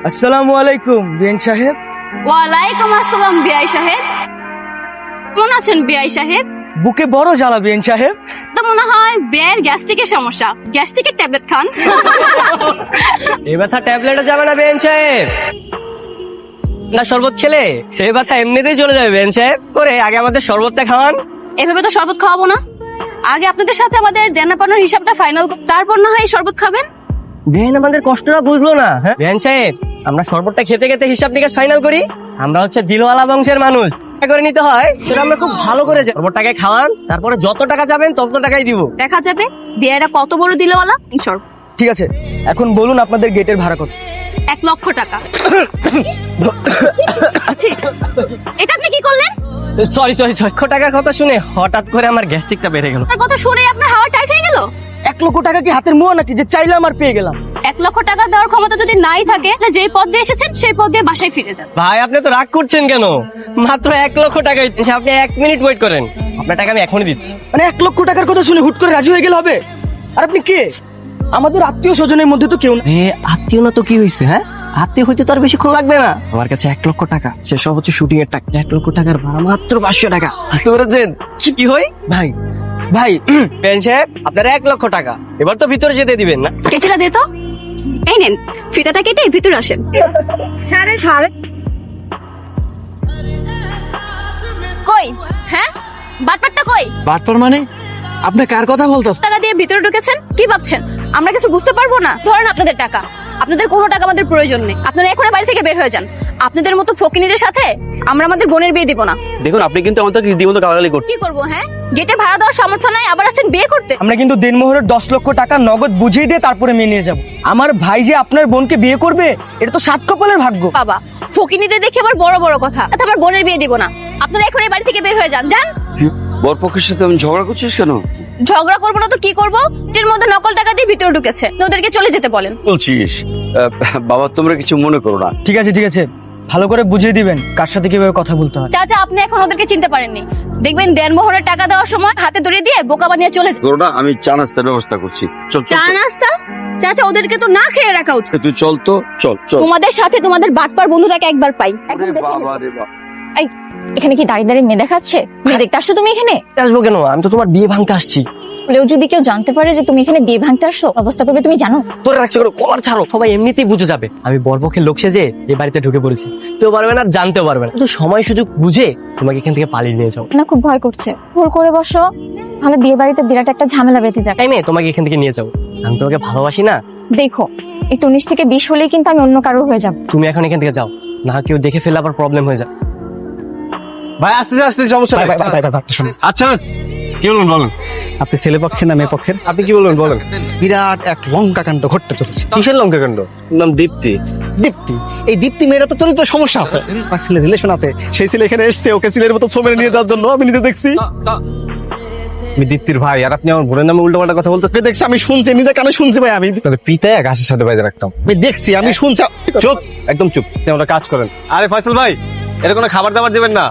আসসালামু আলাইকুম বিএন সাহেব। ওয়ালাইকুম আসসালাম বিআই সাহেব। কেমন আছেন বিআই সাহেব? বুকে বড় জ্বালা বিএন সাহেব। তো মনে হয় বিআইয়ের গ্যাস্ট্রিকের সমস্যা, গ্যাস্ট্রিকের ট্যাবলেট খান। এই ব্যথা ট্যাবলেটে যাবে না বেন সাহেব, না শরবত খেলে এই ব্যথা এমনিতেই চলে যাবে বেন সাহেব। করে আগে আমাদের শরবতটা খাওয়ান। এভাবে তো শরবত খাওয়াবো না, আগে আপনাদের সাথে আমাদের দেনা পাওনার হিসাবটা ফাইনাল, তারপর না হয় এই শরবত খাবেন। বেন আমাদের কষ্টটা বুঝলো না। বেন সাহেব, আমরা শরবতটা খেতে খেতে হিসাব নিকাশ ফাইনাল করি। আমরা হচ্ছে দিলওয়ালা বংশের মানুষ, করে নিতে হয় সেটা আমরা খুব ভালো করে জানি। শরবতটাকে খাওয়ান, তারপরে যত টাকা যাবেন তত টাকাই দিব। দেখা যাবে বিআইরা কত বড় দিলওয়ালা। শরবত ঠিক আছে, এখন বলুন আপনাদের গেটের ভাড়া কত? 1 লক্ষ টাকা। আচ্ছা, এটা আপনি কি করলেন? সরি লক্ষ টাকার কথা শুনে হঠাৎ করে আমার গ্যাস্ট্রিকটা বেড়ে গেল। আপনার কথা শুনে আপনার হাওয়া টাইট হয়ে গেল। 1 লক্ষ টাকা কি হাতের মোয়া নাকি যে চাইলাম আর পেয়ে গেলাম? 1 লক্ষ টাকা দেওয়ার ক্ষমতা যদি নাই থাকে, তাহলে যেই পথ দিয়ে এসেছেন সেই পথ দিয়ে বাসায় ফিরে যান। ভাই আপনি তো রাগ করছেন কেন? মাত্র 1 লক্ষ টাকা, আপনি 1 মিনিট ওয়েট করেন, আপনার টাকা আমি এখনই দিচ্ছি। মানে 1 লক্ষ টাকার কথা শুনে হুট করে রাজি হয়ে গেলে হবে? আর আপনি কে? আমাদের আত্মীয় স্বজনের মধ্যে তো কেউ না। আত্মীয় না তো কি হয়েছে? হ্যাঁ, আত্মীয় হইতে তো আর বেশিক্ষণ লাগবে না। আমার কাছে 1 লক্ষ টাকা, সেসব হচ্ছে শুটিং এর টাকা। 1 লক্ষ টাকার ভাড়া মাত্র 500 টাকা। বুঝতে পেরেছেন কি হয়? ভাই ভাই বেন সাহেব, আপনার 1 লক্ষ টাকা, এবার তো ভিতরে যেতে দিবেন না? কেচিটা দে তো। এই নেন, ফিতাটা কেটে ভিতরে আসেন। কই? হ্যাঁ, বাটপাটটা কই? বাটপার মানে? আপনি কার কথা বলতেছেন? টাকা দিয়ে ভিতরে ঢুকেছেন, কি ভাবছেন আমরা কিছু বুঝতে পারবো না? ধরেন আপনাদের টাকা, আপনাদের কোনো টাকা আমাদের প্রয়োজন নেই, আপনারা এখনই বাড়ি থেকে বের হয়ে যান। আপনাদের মতো ফকিনীদের সাথে আমরা আমাদের বোনের বিয়ে দিব না। দেখুন, আপনি কিন্তু আমাদের রীতিমতো গালাগালি করছেন। কি করবো? হ্যাঁ, গেটে ভাড়া দেওয়ার সামর্থ্য নাই, আবার আসছেন বিয়ে করতে। আমরা কিন্তু দেনমোহরের 10 লক্ষ টাকা নগদ বুঝিয়ে দিয়ে তারপরে মেনে নিয়ে যাব। আমার ভাই যে আপনার বোনকে বিয়ে করবে, এটা তো 7 কপালের ভাগ্য। বাবা, ফকিনীদের দেখে আবার বড় বড় কথা। আমার বোনের বিয়ে দিব না, আপনারা এখনই বাড়ি থেকে বের হয়ে যান। যান। বরপক্ষের সাথে আমি ঝগড়া করছিস কেন? ঝগড়া করবো না তো কি করবো? এর মধ্যে নকল টাকা দিয়ে ভিতরে ঢুকেছে, ওদেরকে চলে যেতে বলেন। বলছিস? বাবা, তোমরা কিছু মনে করো না। ঠিক আছে ভালো করে বুঝিয়ে দিবেন কার সাথে কিভাবে কথা বলতে হয়। চাচা, আপনি এখন ওদেরকে চিনতে পারেননি। দেখবেন দেনমোহরের টাকা দেওয়ার সময় হাতে ধরে দিয়ে বোকা বানিয়ে চলে যায়। করো না, আমি চা নাস্তার ব্যবস্থা করছি। চল চা নাস্তা? চাচা, ওদেরকে তো না খেয়ে রাখা উচিত। তুই চল তো, চল। তোমাদের সাথে তোমাদের বাটপার বন্ধুটাকে একবার পাই। এখন দেখে বাবা নেব। রে বাবা। এই, এখানে কি দাঁড়িয়ে দাঁড়িয়ে মেয়ে দেখাচ্ছে? মেয়ে দেখতে আসছো তুমি এখানে? আসবো কেন? আমি তো তোমার বিয়ে ভাঙতে আসছি। বলেও যদি কেউ জানতে পারে যে তুমি এখানে বিয়ে ভাঙতে আসছো, অবস্থা করবে তুমি জানো? তোর রাখছো কেন? কলার ছাড়ো, সবাই এমনিতেই বুঝে যাবে আমি বরপক্ষের লোক সেজে এই বাড়িতে ঢুকে পড়েছি। কেউ পারবে না, জানতেও পারবে না। কিন্তু সময় সুযোগ বুঝে তোমাকে এখান থেকে পালিয়ে নিয়ে যাও। না, খুব ভয় করছে। ভুল করে বসো, তাহলে বিয়ে বাড়িতে বিরাট একটা ঝামেলা বেঁধে যাবে। তাই মেয়ে, তোমাকে এখান থেকে নিয়ে যাও। আমি তোমাকে ভালোবাসি না? দেখো, একটু 19 থেকে 20 হলেই কিন্তু আমি অন্য কারো হয়ে যাব। তুমি এখন এখান থেকে যাও, না কেউ দেখে ফেলে আবার প্রবলেম হয়ে যায়। ভাই আস্তে সমস্যা নাই। আচ্ছা, কি বলুন বলুন। আপনি ছেলে পক্ষের না মেয়ে পক্ষের? আপনি কি বলবেন বলেন। বিরাট এক লঙ্কা কাণ্ড ঘটতে চলেছে। কিসের লঙ্কা কাণ্ড? নাম দীপ্তি। দীপ্তি, এই দীপ্তি মেয়েটা তো চরিত্র সমস্যা আছে, তার ছেলে রিলেশন আছে। সেই ছেলে এখানে এসছে ওকে ছেলের মতো ছবি নিয়ে যাওয়ার জন্য। আমি নিজে দেখছি। আমি দীপ্তির ভাই, আর আপনি আমার বোনের নামে উল্টো পাল্টা কথা বলতে। ওকে দেখছি, আমি শুনছি, নিজে কানে শুনছি ভাই। আমি পিতায় ঘাসের সাথে বাইরে রাখতাম। আমি দেখছি, আমি শুনছি। চুপ, একদম চুপ। আপনি আমরা কাজ করেন। আরে ফয়সাল ভাই, এর কোনো খাবার দাবার দিবেন না,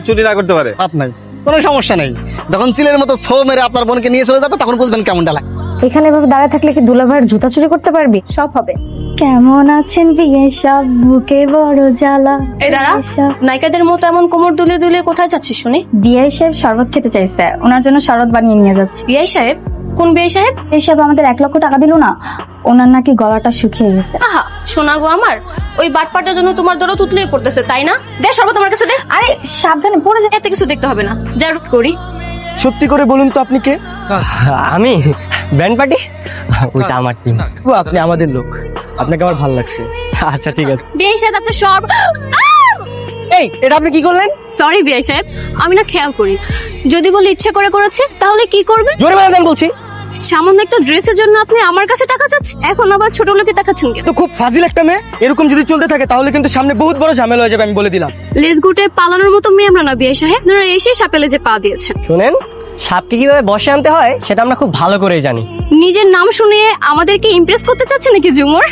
চুরি না করতে পারে। বাদ নাই, কোনো সমস্যা নেই। যখন চিলের মতো ছো মেরে আপনার বোনকে নিয়ে চলে যাবে, তখন বুঝবেন কেমনটা লাগে। এখানে এভাবে দাঁড়ায় থাকলে কি দুলাভাইয়ের জুতা চুরি করতে পারবি? সব হবে। কেমন আছেন বিয়ে সব, বুকে বড় জ্বালা। এই দাঁড়া, নায়িকাদের মতো এমন কোমর দুলে দুলে কোথায় যাচ্ছিস শুনি? বিয়ে সাহেব শরবত খেতে চাইছে, ওনার জন্য শরবত বানিয়ে নিয়ে যাচ্ছি। বিআই সাহেব? কোন বিআই সাহেব? এই সাহেব আমাদের 1 লক্ষ টাকা দিল না, ওনার নাকি গলাটা শুকিয়ে গেছে। আহা, শোনা গো আমার, ওই বাটপাটার জন্য তোমার দরদ উতলে পড়তেছে, তাই না? দে শরবত আমার কাছে দে। আরে সাবধানে পড়ে যায়। এত কিছু দেখতে হবে না, যা রুট করি। সত্যি করে বলুন তো আপনি কে? আমি ব্যান্ড পার্টি, ওইটা আমার টিম। ও, আপনি আমাদের লোক, আপনাকে আমার ভালো লাগছে। আচ্ছা ঠিক আছে। বিআই সাহেব, আপনি সব এই, এটা আপনি কি করলেন? সরি বিআই সাহেব, আমি না খেয়াল করি। যদি বলে ইচ্ছে করে করেছে, তাহলে কি করবে? জোরে বাধা দেন বলছি। সামান্য একটা ড্রেসের জন্য আপনি আমার কাছে টাকা চাচ্ছেন, এখন আবার ছোট লোকে দেখাচ্ছেন কেন? তো খুব ফাজিল একটা মেয়ে। এরকম যদি চলতে থাকে তাহলে কিন্তু সামনে বহুত বড় ঝামেলা হয়ে যাবে, আমি বলে দিলাম। লেজ গুটে পালানোর মতো মেয়ে আমরা না বিআই সাহেব, আপনারা এসে সাপেলে যে পা দিয়েছেন। শুনেন, সাপকে কিভাবে বসে আনতে হয় সেটা আমরা খুব ভালো করে জানি। নিজের নাম শুনে আমাদেরকে ইমপ্রেস করতে চাচ্ছে নাকি ঝুমুর?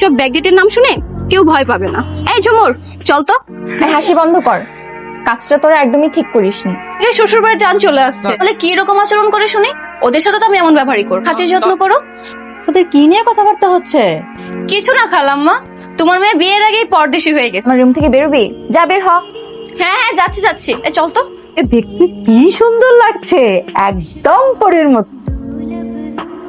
সব ব্যাকডেটের নাম শুনে কেউ ভয় পাবে না। এই ঝুমুর, চল তো। এই হাসি বন্ধ কর, কাজটা তোরা একদমই ঠিক করিসনি। এই শ্বশুর বাড়ির টান চলে আসছে, তাহলে কি রকম আচরণ করে শুনি? ওদের সাথে তো আমি এমন ব্যবহারই করব। হাতের যত্ন করো। তোদের কি নিয়ে কথাবার্তা হচ্ছে? কিছু না খালাম্মা, তোমার মেয়ে বিয়ের আগেই পরদেশী হয়ে গেছে। আমার রুম থেকে বেরোবি? যা বের হ। হ্যাঁ হ্যাঁ, যাচ্ছি যাচ্ছি। এ চল তো। এ দেখতে কি সুন্দর লাগছে, একদম পরের মতো।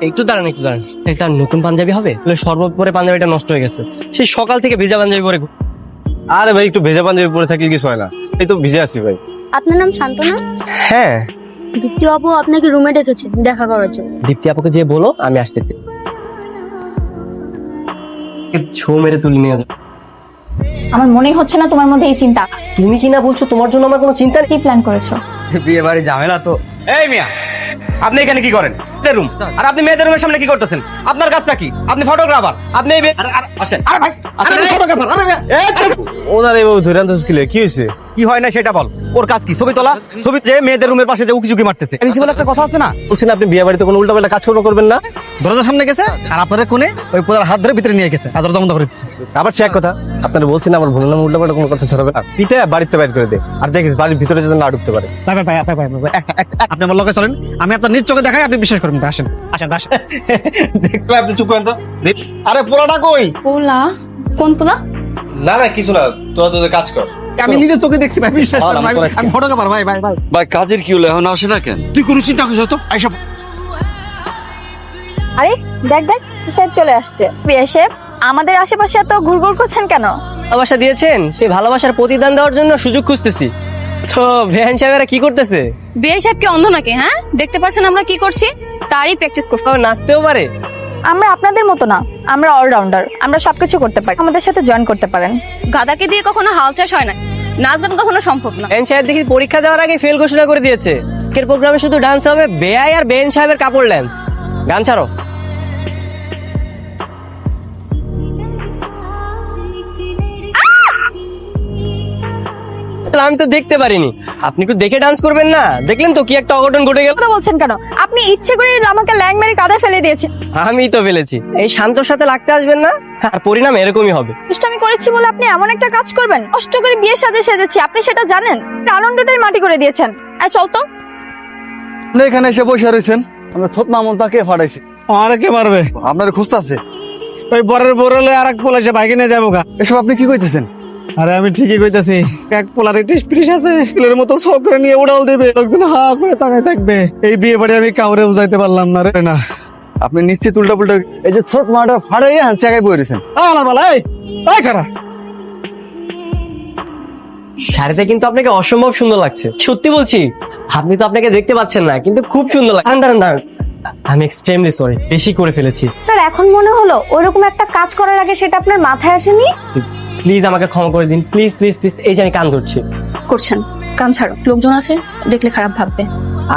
একটু দাঁড়ান একটু দাঁড়ান, এটা নতুন পাঞ্জাবি হবে? শরবত পরে পাঞ্জাবিটা নষ্ট হয়ে গেছে, সেই সকাল থেকে ভেজা পাঞ্জাবি পরে আরে ভাই একটু ভেজা পাঞ্জাবি পরে থাকলে কিছু হয় না, এই তো ভিজে আছি ভাই। আপনার নাম শান্তনা? হ্যাঁ, দীপ্তি আপু আপনাকে রুমে ডেকেছে দেখা করার জন্য। দীপ্তি আপুকে যে বলো আমি আসতেছি। ছো মেরে তুলে নিয়ে যাও। আমার মনেই হচ্ছে না তোমার মধ্যে এই চিন্তা। তুমি কি না বলছো তোমার জন্য আমার কোনো চিন্তা নেই? কি প্ল্যান করেছো? বিয়ে বাড়ি ঝামেলা তো। এই মিয়া, আপনি এখানে কি করেন? রুম আর আপনি মেয়েদের রুমের সামনে কি করতেছেন? আপনার কাজটা কি? আপনি ফটোগ্রাফার, আপনি এই আসেন। আরে ভাই, ওনার এইভাবে ধরে আনতে মুশকিল, কি হয়েছে? কি হয় না সেটা বল। ওর কাজ কি? ছবি তোলা, ছবি যে মেয়েদের রুমের পাশে যে উকি ঝুঁকি মারতেছে। এমসি বলে একটা কথা আছে না? বলছেন আপনি বিয়ে বাড়িতে কোনো উল্টাপাল্টা কাজ করবেন না। দরজার সামনে গেছে আর আপনাদের কোণে ওই পোলার হাত ধরে ভিতরে নিয়ে গেছে আর দরজা বন্ধ করে দিচ্ছে। আবার সে এক কথা, আপনারা বলছেন আমার বোনের নামে উল্টাপাল্টা কোনো কথা ছড়াবে না, পিঠে বাড়িতে বাইর করে দে, আর দেখিস বাড়ির ভিতরে যেন না ঢুকতে পারে। ভাই ভাই ভাই ভাই ভাই ভাই, আপনি আমার লগে চলেন, আমি আপনার নিজ চোখে দেখাই, আপনি বিশ্বাস করবেন। আসেন আসেন আসেন। দেখলে আপনি চুপ করেন তো। আরে পোলাটা কই? পোলা? কোন পোলা? না না কিছু না, তোরা তোদের কাজ কর। আমি নিজের চোখে দেখছি ভাই, বিশ্বাস করেন ভাই, আমার আমি ফটোগ্রাফার ভাই ভাই ভাই। ভাই কাজের কি হলো, এখন আসে না কেন? তুই কোনো চিন্তা করিস তো, এইসব আরে দেখ দেখ, সাহেব চলে আসছে। বিয়ে সাহেব, আমাদের আশেপাশে এত ঘুরঘুর করছেন কেন? ভালোবাসা দিয়েছেন, সেই ভালোবাসার প্রতিদান দেওয়ার জন্য সুযোগ খুঁজতেছি। তো ভ্যান সাহেবেরা কি করতেছে? বিয়ে সাহেব কি অন্ধ নাকি? হ্যাঁ, দেখতে পাচ্ছেন আমরা কি করছি, তারই প্র্যাকটিস করছি। ও নাচতেও পারে? আমরা আপনাদের মতো না, আমরা অলরাউন্ডার, আমরা সবকিছু করতে পারি, আমাদের সাথে জয়েন করতে পারেন। গাদাকে দিয়ে কখনো হাল চাষ হয় না, নাচ গান কখনো সম্ভব না। ভ্যান সাহেব দেখি পরীক্ষা দেওয়ার আগে ফেল ঘোষণা করে দিয়েছে। এর প্রোগ্রামে শুধু ডান্স হবে, বেয়াই আর বেন সাহেবের কাপড় ল্যান্স। গান ছাড়ো। আমি তো দেখতে পারিনি, আপনি একটু দেখে ডান্স করবেন না? দেখলেন তো কি একটা অঘটন ঘটে গেল। কথা বলছেন কেন? আপনি ইচ্ছে করে আমাকে ল্যাং মেরে কাঁদা ফেলে দিয়েছেন। আমি তো ফেলেছি। এই শান্তর সাথে লাগতে আসবেন না, আর পরিণাম এরকমই হবে। আমি করেছি বলে আপনি এমন একটা কাজ করবেন? কষ্ট করে বিয়ে সাজে সেজেছি, আপনি সেটা জানেন? আনন্দটাই মাটি করে দিয়েছেন। চল তো। আপনি এখানে এসে বসে রয়েছেন, আমরা ছোট মামুন তাকে ফাটাইছি। আর কে মারবে? আপনার খুঁজতেছে ওই বরের বরলে আর এক পোলা, সে বাইকে নিয়ে যাবো গা। এসব আপনি কি কইতেছেন? আরে আমি ঠিকই কইতাছি, এক পোলার টিস আছে, ছেলের মতো শখ করে নিয়ে উড়াল দেবে, লোকজন হা করে তাকায় থাকবে। এই বিয়ে বাড়ি আমি কাউরে বুঝাইতে পারলাম না রে। না আপনি নিশ্চিত উল্টা পুল্টা এই যে ছোট মাটা ফাড়াইয়া হাঁচি আগায় বই রয়েছেন। এই খারা শাড়িতে কিন্তু আপনাকে অসম্ভব সুন্দর লাগছে, সত্যি বলছি। আপনি তো আপনাকে দেখতে পাচ্ছেন না, কিন্তু খুব সুন্দর লাগছে। দাঁড়ান দাঁড়ান, আমি এক্সট্রিমলি সরি, বেশি করে ফেলেছি। আপনার এখন মনে হলো ওইরকম একটা কাজ করার আগে সেটা আপনার মাথায় আসেনি? প্লিজ আমাকে ক্ষমা করে দিন, প্লিজ প্লিজ প্লিজ। এই যে আমি কান ধরছি। করছেন, কান ছাড়ো, লোকজন আছে দেখলে খারাপ ভাববে।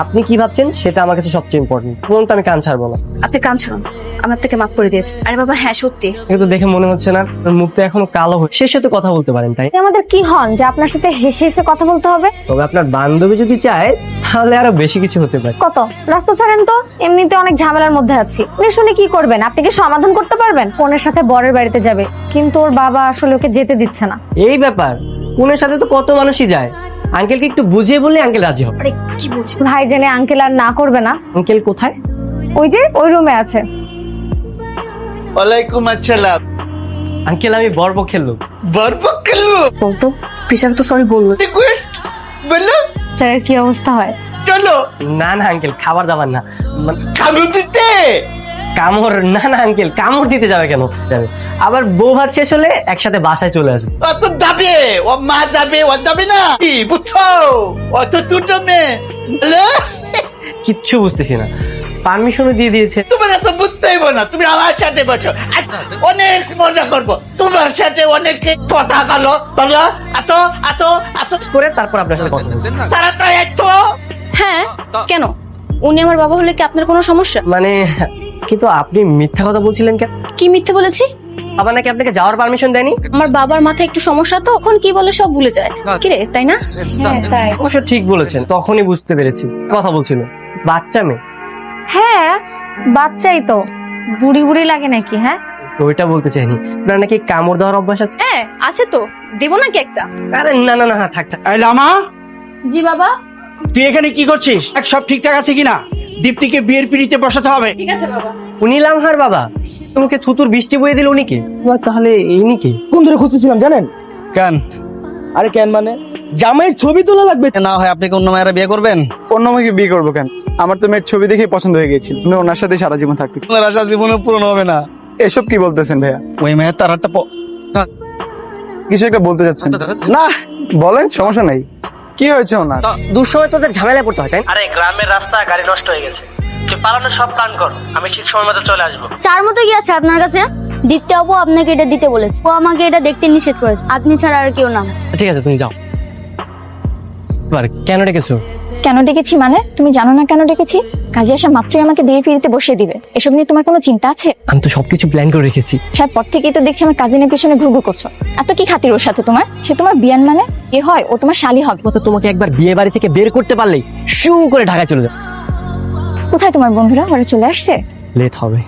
আপনি কি ভাবছেন সেটা আমার কাছে সবচেয়ে ইম্পর্টেন্ট, বলুন তো আমি কান ছাড়বো না। আপনি কান ছাড়ুন, আমার থেকে মাফ করে দিয়েছে। আরে বাবা হ্যাঁ সত্যি। কিন্তু দেখে মনে হচ্ছে না ওর মুখটা এখনো কালো হয়ে, শেষ সাথে কথা বলতে পারেন তাই। আপনি আমাদের কি হন যে আপনার সাথে হেসে হেসে কথা বলতে হবে? তবে আপনার বান্ধবী যদি চায় তাহলে আরো বেশি কিছু হতে পারে। কত রাস্তা ছাড়েন তো, এমনিতে অনেক ঝামেলার মধ্যে আছি। আপনি শুনে কি করবেন? আপনি কি সমাধান করতে পারবেন? বোনের সাথে বরের বাড়িতে যাবে, কিন্তু ওর বাবা আসলে ওকে যেতে দিচ্ছে না। এই ব্যাপার, কোনের সাথে তো কত মানুষই যায়। আঙ্কেলকে একটু বুঝিয়ে বললে আঙ্কেল রাজি হবে। আরে কি বলছো? ভাই জেনে আঙ্কেল আর না করবে না। আঙ্কেল কোথায়? ওই যে ওই রুমে আছে। ওয়ালাইকুম আসসালাম। আঙ্কেল আমি বরপক্ষের লোক। বরপক্ষের লোক? বলতো প্রিসার তো সরি বললো। রিকোয়েস্ট বলো, চারের কি অবস্থা হয়? চলো। না না আঙ্কেল, খাবার দাবার না, খাবি দিতে? কামড় না না আঙ্কেল, কামড় দিতে যাবে কেন? যাবে আবার বউ ভাত শেষ হলে একসাথে বাসায় চলে আসবে। অত যাবে, ও মা যাবে, ও যাবে না কি বুঝছো? অত দুটো মেয়ে বলো, কিচ্ছু বুঝতেছি না। পারমিশনও দিয়ে দিয়েছে। তোমার এত বুঝতে হইব না, তুমি আমার সাথে বসো, অনেক মজা করবো তোমার সাথে। অনেকে কথা কালো বলো, এত এত এত করে তারপর আপনার সাথে কথা বলবো। তাড়াতাড়ি একটু। হ্যাঁ কেন? উনি আমার বাবা হলে কি আপনার কোনো সমস্যা? মানে কিন্তু আপনি মিথ্যা কথা বলছিলেন কেন? কি মিথ্যে বলেছি? বাবা নাকি আপনাকে যাওয়ার পারমিশন দেয়নি? আমার বাবার মাথায় একটু সমস্যা তো, এখন কি বলে সব ভুলে যায়। কি রে, তাই না? হ্যাঁ তাই। অবশ্য ঠিক বলেছেন, তখনই বুঝতে পেরেছি কথা বলছিল বাচ্চা মেয়ে। হ্যাঁ বাচ্চাই তো, বুড়ি বুড়ি লাগে নাকি? হ্যাঁ ওইটা বলতে চাইনি। আপনার নাকি কামড় দেওয়ার অভ্যাস আছে? হ্যাঁ আছে তো, দেবো নাকি একটা? আরে না না না, থাক থাক। এই লামা, জি বাবা। তুই এখানে কি করছিস? সব ঠিকঠাক আছে কিনা? দীপ্তিকে বিয়ের পিড়িতে বসাতে হবে। ঠিক আছে বাবা। উনি লামহার বাবা, তোমাকে থুতুর বৃষ্টি বয়ে দিল উনি কে? তাহলে ইনি কে? কোন ধরে খুঁজতেছিলাম জানেন? কেন? আরে কেন মানে জামাইয়ের ছবি তোলা লাগবে। না হয় আপনি কি অন্য মেয়েরা বিয়ে করবেন? অন্য মেয়েকে বিয়ে করবো কেন? আমার তো মেয়ের ছবি দেখে পছন্দ হয়ে গেছিল, আমি ওনার সাথে সারা জীবন থাকতে চাই। ওনার আশা জীবনে পূরণ হবে না। এসব কি বলতেছেন ভাইয়া? ওই মেয়ের তার একটা কিছু একটা বলতে যাচ্ছেন না? বলেন, সমস্যা নাই। কি হয়েছে ওনার? দুঃসময় তোদের ঝামেলায় পড়তে হয় তাই না? আরে গ্রামের রাস্তা গাড়ি নষ্ট হয়ে গেছে, তুই পালানোর সব প্ল্যান কর, আমি ঠিক সময় মতো চলে আসবো। চার মতো কি আছে আপনার কাছে? দীপ্তি আপু আপনাকে এটা দিতে বলেছে, ও আমাকে এটা দেখতে নিষেধ করেছে, আপনি ছাড়া আর কেউ না। ঠিক আছে, তুমি যাও। এবার কেন ডেকেছো? কেন ডেকেছি মানে? তুমি জানো না কেন ডেকেছি? কাজে আসা মাত্রই আমাকে দিয়ে ফিরিতে বসিয়ে দিবে, এসব নিয়ে তোমার কোনো চিন্তা আছে? আমি তো সবকিছু প্ল্যান করে রেখেছি। সার পর থেকেই তো দেখছি আমার কাজিনের পিছনে ঘুরঘুর করছো। এত কি খাতির ওর সাথে তোমার? সে তোমার বিয়ান মানে এ হয়, ও তোমার শালি হবে। ও তো তোমাকে একবার বিয়ে বাড়ি থেকে বের করতে পারলেই শু করে ঢাকায় চলে যাও। কোথায় তোমার বন্ধুরা? ওরা চলে আসছে? লেট হবে।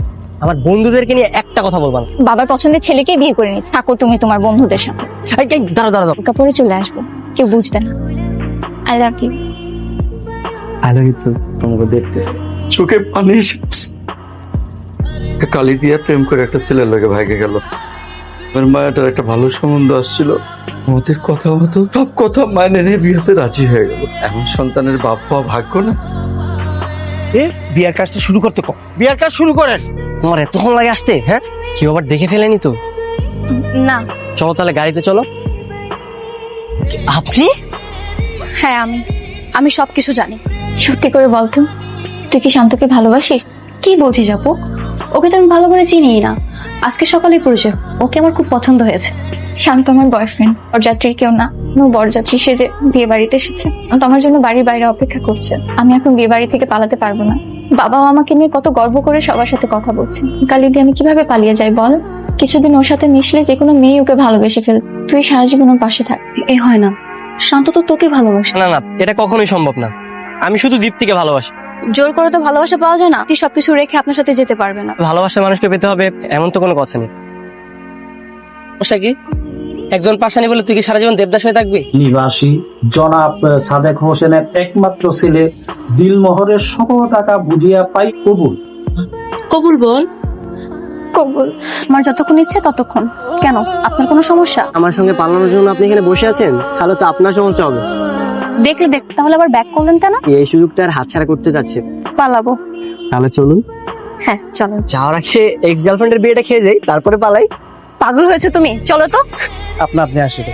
আমার বন্ধুদেরকে নিয়ে একটা কথা বলবা না। বাবার পছন্দের ছেলেকেই বিয়ে করে নিচ্ছে, থাকো তুমি তোমার বন্ধুদের সাথে। দাঁড়াও। কাপড়ে চলে আসবো, কেউ বুঝবে না। I love you. I love you too. তোমাকে দেখতেছি। চোখে পানি এসে পড়ছে। কালি দিয়া প্রেম করে একটা ছেলের লাগে ভাইকে গেল। আমার মায়াটার একটা ভালো সম্বন্ধ আসছিল, ওদের কথা মতো সব কথা মানে নিয়ে বিয়েতে রাজি হয়ে গেল। এমন সন্তানের বাপ হওয়া ভাগ্য না। বিয়ার কাজটা শুরু করতে কম, বিয়ার কাজ শুরু করেন। তোমার এতক্ষণ লাগে আসতে? হ্যাঁ, কেউ আবার দেখে ফেলেনি তো? না। চলো তাহলে গাড়িতে চলো। আপনি? হ্যাঁ আমি সবকিছু জানি। সত্যি করে বলতো, তুই কি শান্তকে ভালোবাসিস? কি বলছিস আপু? ওকে তো আমি ভালো করে চিনিই না, আজকে সকালে পরিচয়। ওকে আমার খুব পছন্দ হয়েছে। শান্ত আমার বয়ফ্রেন্ড, বরযাত্রীর কেউ না। ও বরযাত্রী সেজে বিয়ে বাড়িতে এসেছে, তো আমার জন্য বাড়ির বাইরে অপেক্ষা করছে। আমি এখন বিয়ে বাড়ি থেকে পালাতে পারবো না। বাবাও আমাকে নিয়ে কত গর্ব করে সবার সাথে কথা বলছে। কালি দিয়ে আমি কিভাবে পালিয়ে যাই বল? কিছুদিন ওর সাথে মিশলে যে কোনো মেয়ে ওকে ভালোবেসে ফেল। তুই সারা জীবন ওর পাশে থাক। এ হয় না, শান্ত তো তোকে ভালোবাসে। না, এটা কখনোই সম্ভব না। আমি শুধু দীপ্তিকে ভালোবাসি। জোর করে তো ভালোবাসা পাওয়া যায় না। তুই সবকিছু রেখে আপনার সাথে যেতে পারবে না। ভালোবাসার মানুষকে পেতে হবে এমন তো কোনো কথা নেই। কি একজন পাশানি বলে তুই কি সারা জীবন দেবদাস হয়ে থাকবি? নিবাসী জনাব সাদেক হোসেনের একমাত্র ছেলে দিলমোহরের সকল টাকা বুঝিয়া পাই কবুল। কবুল বল। কবুল। আমার যতক্ষণ ইচ্ছে ততক্ষণ। কেন, আপনার কোনো সমস্যা? আমার সঙ্গে পালানোর জন্য আপনি এখানে বসে আছেন, তাহলে তো আপনার সমস্যা হবে। দেখলে দেখ, তাহলে আবার ব্যাক করলেন কেন? এই সুযোগটা আর হাতছাড়া করতে যাচ্ছে। পালাবো। তাহলে চলুন। হ্যাঁ চলো। যাওয়ার আগে এক্স গার্লফ্রেন্ডের বিয়েটা খেয়ে যাই, তারপরে পালাই। পাগল হয়েছে তুমি, চলো তো। আপনি আসেন।